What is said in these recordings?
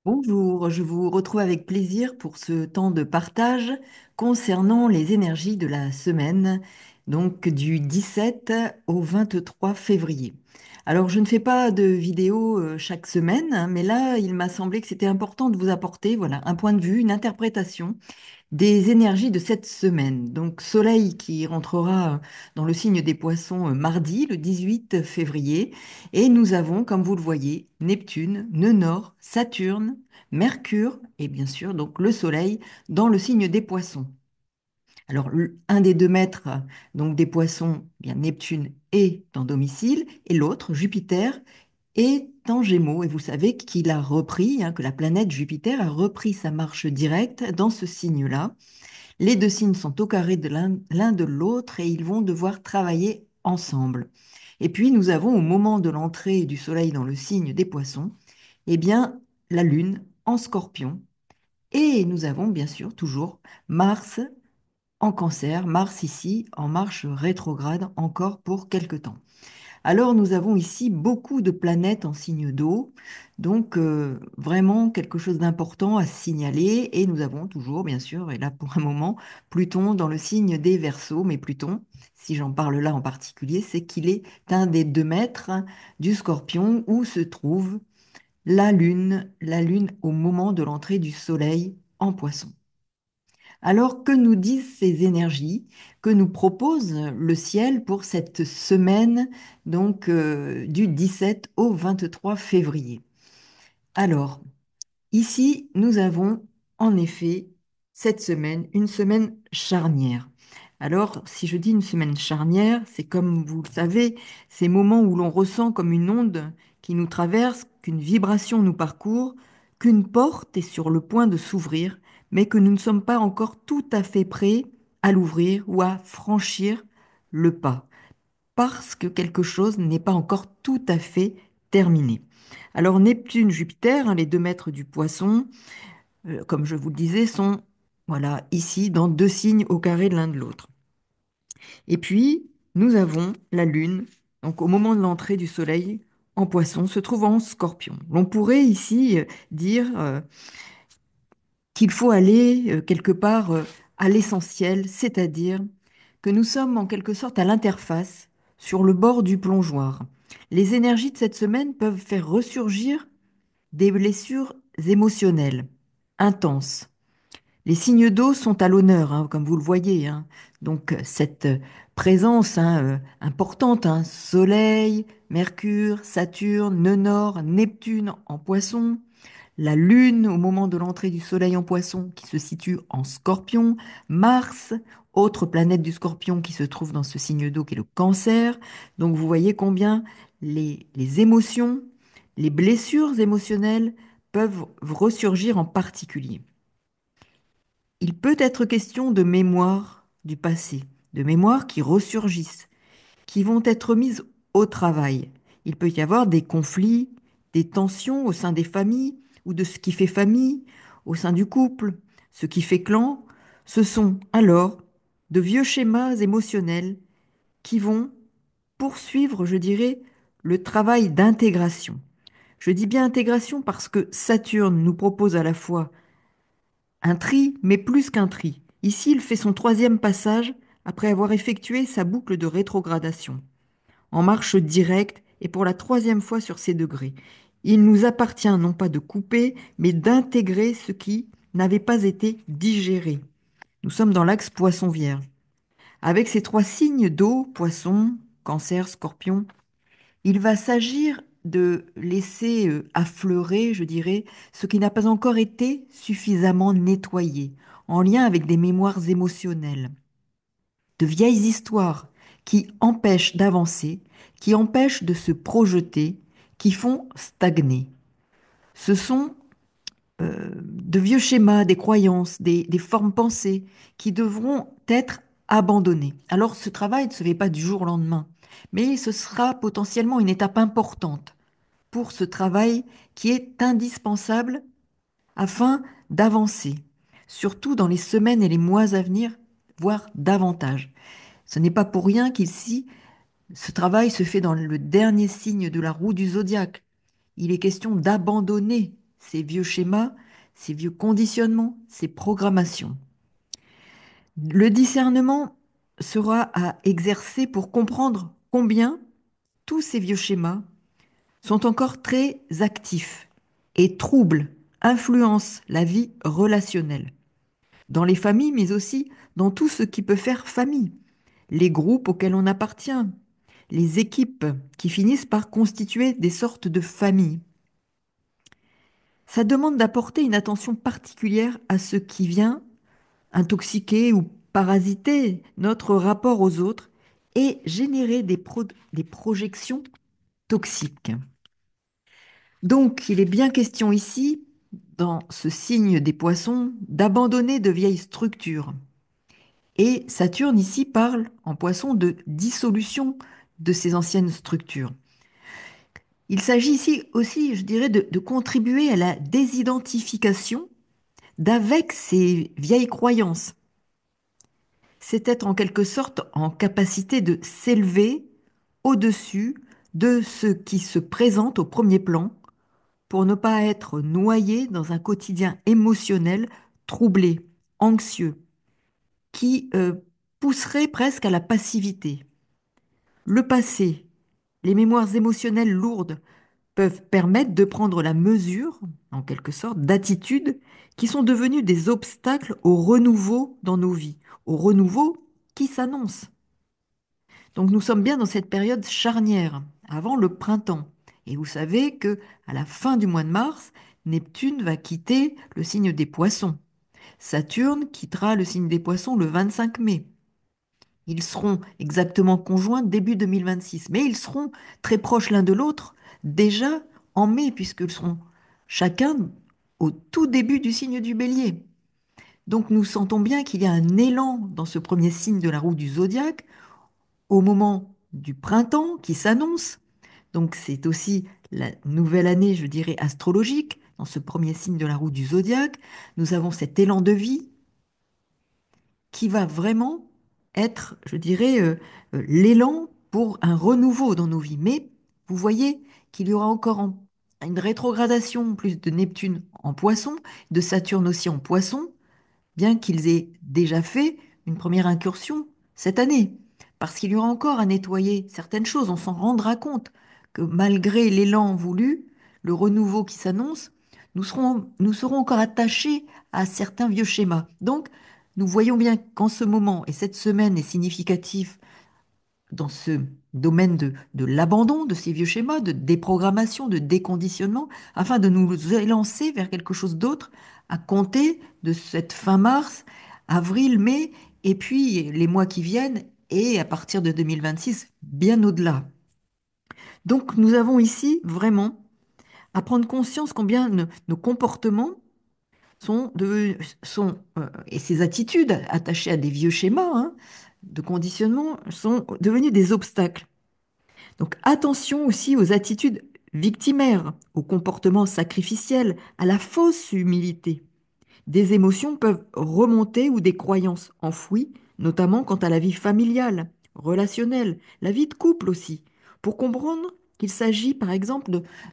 Bonjour, je vous retrouve avec plaisir pour ce temps de partage concernant les énergies de la semaine, donc du 17 au 23 février. Alors, je ne fais pas de vidéo chaque semaine, hein, mais là, il m'a semblé que c'était important de vous apporter, voilà, un point de vue, une interprétation des énergies de cette semaine. Donc, Soleil qui rentrera dans le signe des Poissons mardi, le 18 février. Et nous avons, comme vous le voyez, Neptune, nœud nord, Saturne, Mercure et bien sûr donc le Soleil dans le signe des Poissons. Alors, un des deux maîtres donc des Poissons, bien Neptune est en domicile et l'autre, Jupiter, est en Gémeaux. Et vous savez qu'il a repris, hein, que la planète Jupiter a repris sa marche directe dans ce signe-là. Les deux signes sont au carré de l'un de l'autre et ils vont devoir travailler ensemble. Et puis nous avons au moment de l'entrée du Soleil dans le signe des Poissons, eh bien la Lune en Scorpion. Et nous avons bien sûr toujours Mars en Cancer, Mars ici en marche rétrograde encore pour quelque temps. Alors nous avons ici beaucoup de planètes en signe d'eau, donc vraiment quelque chose d'important à signaler. Et nous avons toujours, bien sûr, et là pour un moment, Pluton dans le signe des Verseaux. Mais Pluton, si j'en parle là en particulier, c'est qu'il est un des deux maîtres du Scorpion où se trouve la Lune au moment de l'entrée du Soleil en Poisson. Alors, que nous disent ces énergies, que nous propose le ciel pour cette semaine, donc du 17 au 23 février? Alors, ici, nous avons en effet cette semaine, une semaine charnière. Alors, si je dis une semaine charnière, c'est comme vous le savez, ces moments où l'on ressent comme une onde qui nous traverse, qu'une vibration nous parcourt, qu'une porte est sur le point de s'ouvrir, mais que nous ne sommes pas encore tout à fait prêts à l'ouvrir ou à franchir le pas, parce que quelque chose n'est pas encore tout à fait terminé. Alors Neptune, Jupiter, hein, les deux maîtres du Poisson, comme je vous le disais, sont voilà ici dans deux signes au carré de l'un de l'autre. Et puis nous avons la Lune, donc au moment de l'entrée du Soleil en Poisson, se trouve en Scorpion. L'on pourrait ici dire qu'il faut aller quelque part à l'essentiel, c'est-à-dire que nous sommes en quelque sorte à l'interface, sur le bord du plongeoir. Les énergies de cette semaine peuvent faire ressurgir des blessures émotionnelles intenses. Les signes d'eau sont à l'honneur, hein, comme vous le voyez, hein. Donc cette présence hein, importante, hein, Soleil, Mercure, Saturne, nœud nord, Neptune en Poisson, la Lune au moment de l'entrée du Soleil en Poisson qui se situe en Scorpion, Mars, autre planète du Scorpion qui se trouve dans ce signe d'eau qui est le Cancer. Donc vous voyez combien les émotions, les blessures émotionnelles peuvent ressurgir en particulier. Il peut être question de mémoire du passé, de mémoires qui ressurgissent, qui vont être mises au travail. Il peut y avoir des conflits, des tensions au sein des familles ou de ce qui fait famille, au sein du couple, ce qui fait clan. Ce sont alors de vieux schémas émotionnels qui vont poursuivre, je dirais, le travail d'intégration. Je dis bien intégration parce que Saturne nous propose à la fois un tri, mais plus qu'un tri. Ici, il fait son troisième passage après avoir effectué sa boucle de rétrogradation en marche directe et pour la troisième fois sur ces degrés. Il nous appartient non pas de couper, mais d'intégrer ce qui n'avait pas été digéré. Nous sommes dans l'axe poisson-vierge. Avec ces trois signes d'eau, poisson, cancer, scorpion, il va s'agir de laisser affleurer, je dirais, ce qui n'a pas encore été suffisamment nettoyé, en lien avec des mémoires émotionnelles de vieilles histoires qui empêchent d'avancer, qui empêchent de se projeter, qui font stagner. Ce sont de vieux schémas, des croyances, des formes pensées qui devront être abandonnées. Alors ce travail ne se fait pas du jour au lendemain, mais ce sera potentiellement une étape importante pour ce travail qui est indispensable afin d'avancer, surtout dans les semaines et les mois à venir, voire davantage. Ce n'est pas pour rien qu'ici, ce travail se fait dans le dernier signe de la roue du zodiaque. Il est question d'abandonner ces vieux schémas, ces vieux conditionnements, ces programmations. Le discernement sera à exercer pour comprendre combien tous ces vieux schémas sont encore très actifs et troublent, influencent la vie relationnelle, dans les familles, mais aussi dans tout ce qui peut faire famille, les groupes auxquels on appartient, les équipes qui finissent par constituer des sortes de familles. Ça demande d'apporter une attention particulière à ce qui vient intoxiquer ou parasiter notre rapport aux autres et générer des projections toxiques. Donc, il est bien question ici, dans ce signe des poissons, d'abandonner de vieilles structures. Et Saturne ici parle en poisson de dissolution de ces anciennes structures. Il s'agit ici aussi, je dirais, de contribuer à la désidentification d'avec ces vieilles croyances. C'est être en quelque sorte en capacité de s'élever au-dessus de ce qui se présente au premier plan pour ne pas être noyé dans un quotidien émotionnel troublé, anxieux, qui pousserait presque à la passivité. Le passé, les mémoires émotionnelles lourdes peuvent permettre de prendre la mesure, en quelque sorte, d'attitudes qui sont devenues des obstacles au renouveau dans nos vies, au renouveau qui s'annonce. Donc nous sommes bien dans cette période charnière, avant le printemps. Et vous savez que à la fin du mois de mars, Neptune va quitter le signe des Poissons. Saturne quittera le signe des Poissons le 25 mai. Ils seront exactement conjoints début 2026, mais ils seront très proches l'un de l'autre déjà en mai, puisqu'ils seront chacun au tout début du signe du Bélier. Donc nous sentons bien qu'il y a un élan dans ce premier signe de la roue du zodiaque au moment du printemps qui s'annonce. Donc c'est aussi la nouvelle année, je dirais, astrologique. Dans ce premier signe de la roue du zodiaque, nous avons cet élan de vie qui va vraiment être, je dirais, l'élan pour un renouveau dans nos vies. Mais vous voyez qu'il y aura encore une rétrogradation plus de Neptune en poisson, de Saturne aussi en poisson, bien qu'ils aient déjà fait une première incursion cette année. Parce qu'il y aura encore à nettoyer certaines choses. On s'en rendra compte que malgré l'élan voulu, le renouveau qui s'annonce, nous serons encore attachés à certains vieux schémas. Donc, nous voyons bien qu'en ce moment, et cette semaine est significative dans ce domaine de l'abandon de ces vieux schémas, de déprogrammation, de déconditionnement, afin de nous élancer vers quelque chose d'autre à compter de cette fin mars, avril, mai, et puis les mois qui viennent, et à partir de 2026, bien au-delà. Donc nous avons ici vraiment à prendre conscience combien nos comportements et ces attitudes attachées à des vieux schémas de conditionnement sont devenus des obstacles. Donc attention aussi aux attitudes victimaires, au comportement sacrificiel, à la fausse humilité. Des émotions peuvent remonter ou des croyances enfouies, notamment quant à la vie familiale, relationnelle, la vie de couple aussi, pour comprendre qu'il s'agit par exemple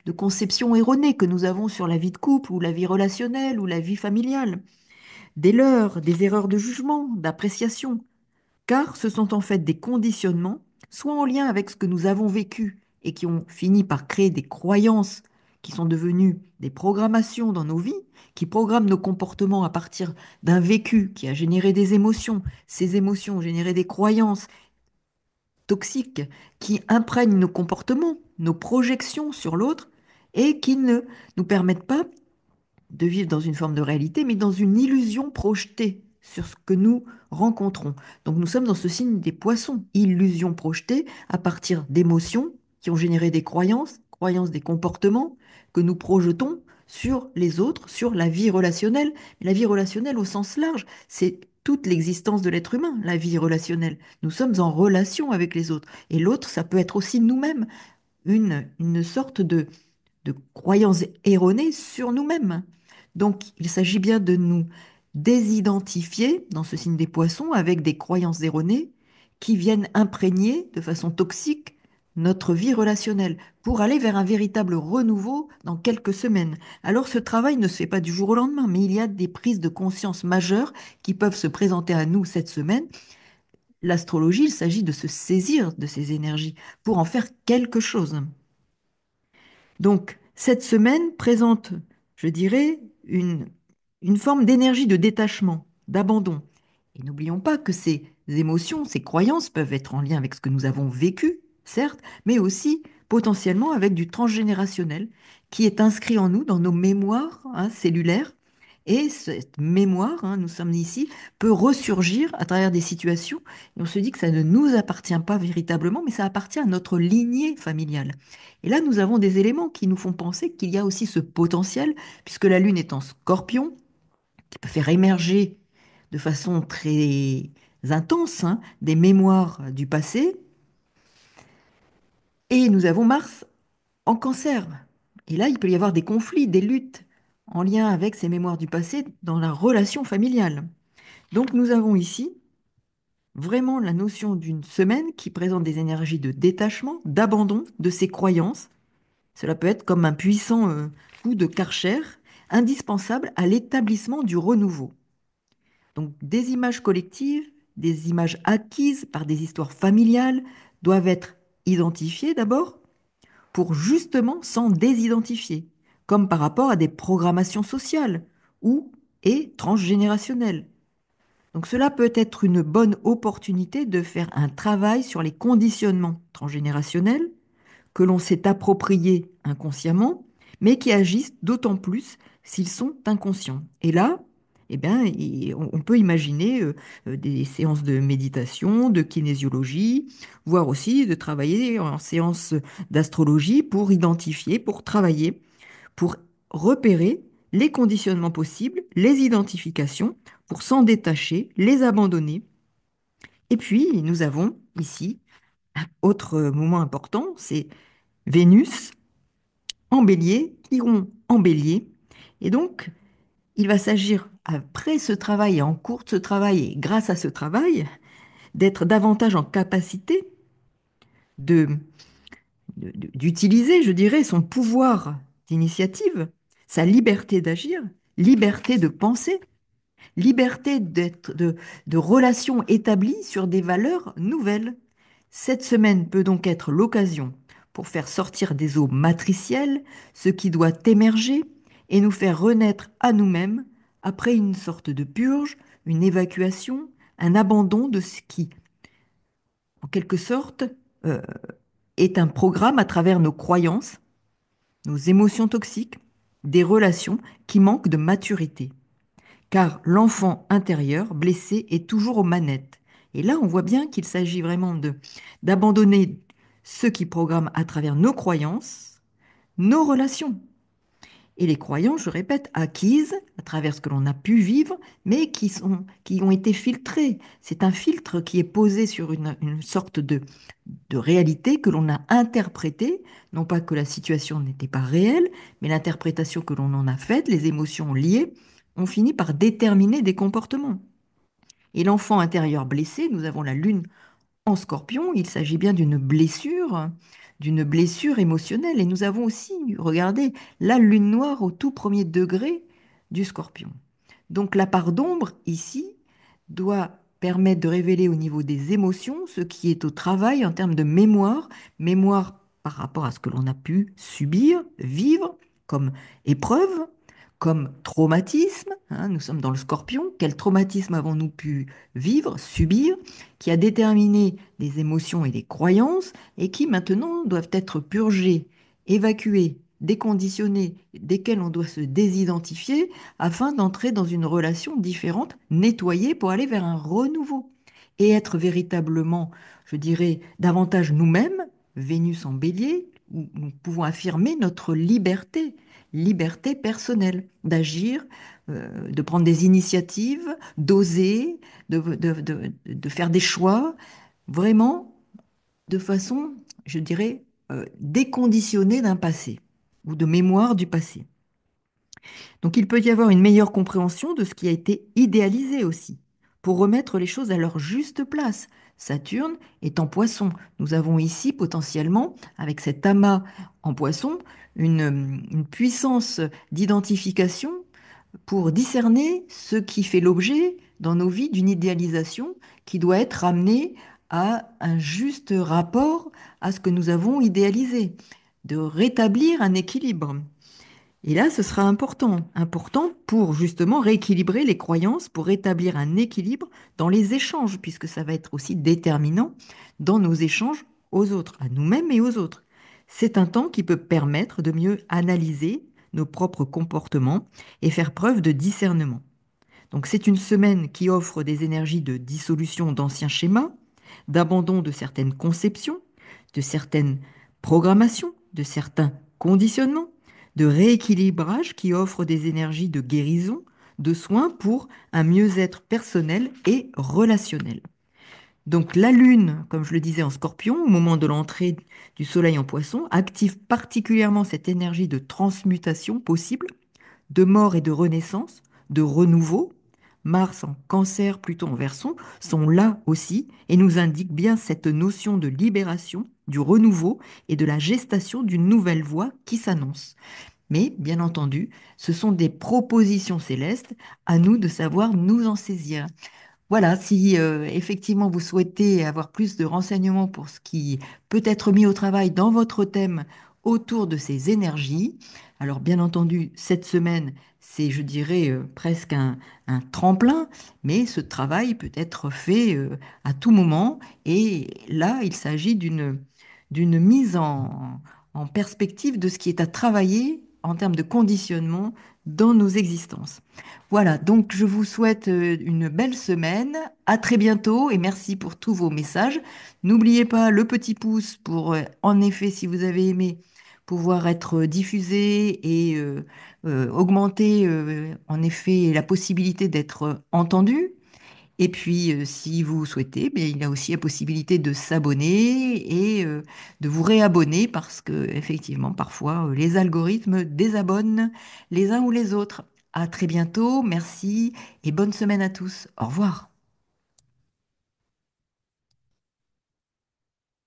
de conceptions erronées que nous avons sur la vie de couple ou la vie relationnelle ou la vie familiale, des leurres, des erreurs de jugement, d'appréciation, car ce sont en fait des conditionnements, soit en lien avec ce que nous avons vécu et qui ont fini par créer des croyances qui sont devenues des programmations dans nos vies, qui programment nos comportements à partir d'un vécu qui a généré des émotions. Ces émotions ont généré des croyances toxiques qui imprègnent nos comportements, nos projections sur l'autre et qui ne nous permettent pas de vivre dans une forme de réalité, mais dans une illusion projetée sur ce que nous rencontrons. Donc nous sommes dans ce signe des poissons, illusion projetée à partir d'émotions qui ont généré des croyances, croyances des comportements que nous projetons sur les autres, sur la vie relationnelle. La vie relationnelle au sens large, c'est toute l'existence de l'être humain, la vie relationnelle. Nous sommes en relation avec les autres. Et l'autre, ça peut être aussi nous-mêmes, une sorte de croyances erronées sur nous-mêmes. Donc, il s'agit bien de nous désidentifier dans ce signe des poissons avec des croyances erronées qui viennent imprégner de façon toxique notre vie relationnelle pour aller vers un véritable renouveau dans quelques semaines. Alors ce travail ne se fait pas du jour au lendemain, mais il y a des prises de conscience majeures qui peuvent se présenter à nous cette semaine. L'astrologie, il s'agit de se saisir de ces énergies pour en faire quelque chose. Donc, cette semaine présente, je dirais, une forme d'énergie de détachement, d'abandon. Et n'oublions pas que ces émotions, ces croyances peuvent être en lien avec ce que nous avons vécu, certes, mais aussi potentiellement avec du transgénérationnel qui est inscrit en nous, dans nos mémoires cellulaires. Et cette mémoire, nous sommes ici, peut ressurgir à travers des situations. Et on se dit que ça ne nous appartient pas véritablement, mais ça appartient à notre lignée familiale. Et là, nous avons des éléments qui nous font penser qu'il y a aussi ce potentiel, puisque la Lune est en Scorpion, qui peut faire émerger de façon très intense des mémoires du passé. Et nous avons Mars en Cancer. Et là, il peut y avoir des conflits, des luttes en lien avec ces mémoires du passé dans la relation familiale. Donc nous avons ici vraiment la notion d'une semaine qui présente des énergies de détachement, d'abandon de ses croyances. Cela peut être comme un puissant coup de Karcher, indispensable à l'établissement du renouveau. Donc des images collectives, des images acquises par des histoires familiales doivent être identifiées d'abord pour justement s'en désidentifier, comme par rapport à des programmations sociales ou et transgénérationnelles. Donc cela peut être une bonne opportunité de faire un travail sur les conditionnements transgénérationnels que l'on s'est appropriés inconsciemment, mais qui agissent d'autant plus s'ils sont inconscients. Et là, eh bien, on peut imaginer des séances de méditation, de kinésiologie, voire aussi de travailler en séance d'astrologie pour identifier, pour travailler, pour repérer les conditionnements possibles, les identifications, pour s'en détacher, les abandonner. Et puis, nous avons ici un autre moment important, c'est Vénus en bélier, Chiron en bélier. Et donc, il va s'agir, après ce travail et en cours de ce travail, et grâce à ce travail, d'être davantage en capacité de, d'utiliser, je dirais, son pouvoir d'initiative, sa liberté d'agir, liberté de penser, liberté de relations établies sur des valeurs nouvelles. Cette semaine peut donc être l'occasion pour faire sortir des eaux matricielles ce qui doit émerger et nous faire renaître à nous-mêmes après une sorte de purge, une évacuation, un abandon de ce qui, en quelque sorte, euh, est un programme à travers nos croyances, nos émotions toxiques, des relations qui manquent de maturité. Car l'enfant intérieur blessé est toujours aux manettes. Et là, on voit bien qu'il s'agit vraiment d'abandonner ce qui programme à travers nos croyances, nos relations. Et les croyances, je répète, acquises à travers ce que l'on a pu vivre, mais qui ont été filtrées. C'est un filtre qui est posé sur une sorte de réalité que l'on a interprétée, non pas que la situation n'était pas réelle, mais l'interprétation que l'on en a faite, les émotions liées, ont fini par déterminer des comportements. Et l'enfant intérieur blessé, nous avons la lune en Scorpion, il s'agit bien d'une blessure émotionnelle. Et nous avons aussi, regardez, la lune noire au tout premier degré du Scorpion. Donc la part d'ombre ici doit permettre de révéler au niveau des émotions ce qui est au travail en termes de mémoire, mémoire par rapport à ce que l'on a pu subir, vivre comme épreuve, comme traumatisme. Nous sommes dans le Scorpion. Quel traumatisme avons-nous pu vivre, subir, qui a déterminé des émotions et des croyances et qui maintenant doivent être purgées, évacuées, déconditionnées, desquelles on doit se désidentifier afin d'entrer dans une relation différente, nettoyée pour aller vers un renouveau et être véritablement, je dirais, davantage nous-mêmes, Vénus en bélier, où nous pouvons affirmer notre liberté, liberté personnelle d'agir, de prendre des initiatives, d'oser, de faire des choix, vraiment de façon, je dirais, déconditionnée d'un passé ou de mémoire du passé. Donc il peut y avoir une meilleure compréhension de ce qui a été idéalisé aussi, pour remettre les choses à leur juste place, Saturne est en Poisson. Nous avons ici potentiellement, avec cet amas en Poisson, une puissance d'identification pour discerner ce qui fait l'objet dans nos vies d'une idéalisation qui doit être ramenée à un juste rapport à ce que nous avons idéalisé, de rétablir un équilibre. Et là, ce sera important pour justement rééquilibrer les croyances, pour rétablir un équilibre dans les échanges, puisque ça va être aussi déterminant dans nos échanges aux autres, à nous-mêmes et aux autres. C'est un temps qui peut permettre de mieux analyser nos propres comportements et faire preuve de discernement. Donc c'est une semaine qui offre des énergies de dissolution d'anciens schémas, d'abandon de certaines conceptions, de certaines programmations, de certains conditionnements, de rééquilibrage qui offre des énergies de guérison, de soins pour un mieux-être personnel et relationnel. Donc la Lune, comme je le disais en Scorpion, au moment de l'entrée du Soleil en Poisson, active particulièrement cette énergie de transmutation possible, de mort et de renaissance, de renouveau. Mars en Cancer, Pluton en Verseau sont là aussi et nous indiquent bien cette notion de libération, du renouveau et de la gestation d'une nouvelle voie qui s'annonce. Mais bien entendu, ce sont des propositions célestes, à nous de savoir nous en saisir. Voilà, si effectivement vous souhaitez avoir plus de renseignements pour ce qui peut être mis au travail dans votre thème autour de ces énergies, alors bien entendu, cette semaine, c'est, je dirais, presque un tremplin, mais ce travail peut être fait à tout moment. Et là, il s'agit d'une mise en perspective de ce qui est à travailler en termes de conditionnement dans nos existences. Voilà, donc je vous souhaite une belle semaine. À très bientôt et merci pour tous vos messages. N'oubliez pas le petit pouce pour, en effet, si vous avez aimé, pouvoir être diffusé et augmenter, en effet, la possibilité d'être entendu. Et puis, si vous souhaitez, bien, il y a aussi la possibilité de s'abonner et de vous réabonner parce que, effectivement, parfois, les algorithmes désabonnent les uns ou les autres. À très bientôt, merci et bonne semaine à tous. Au revoir.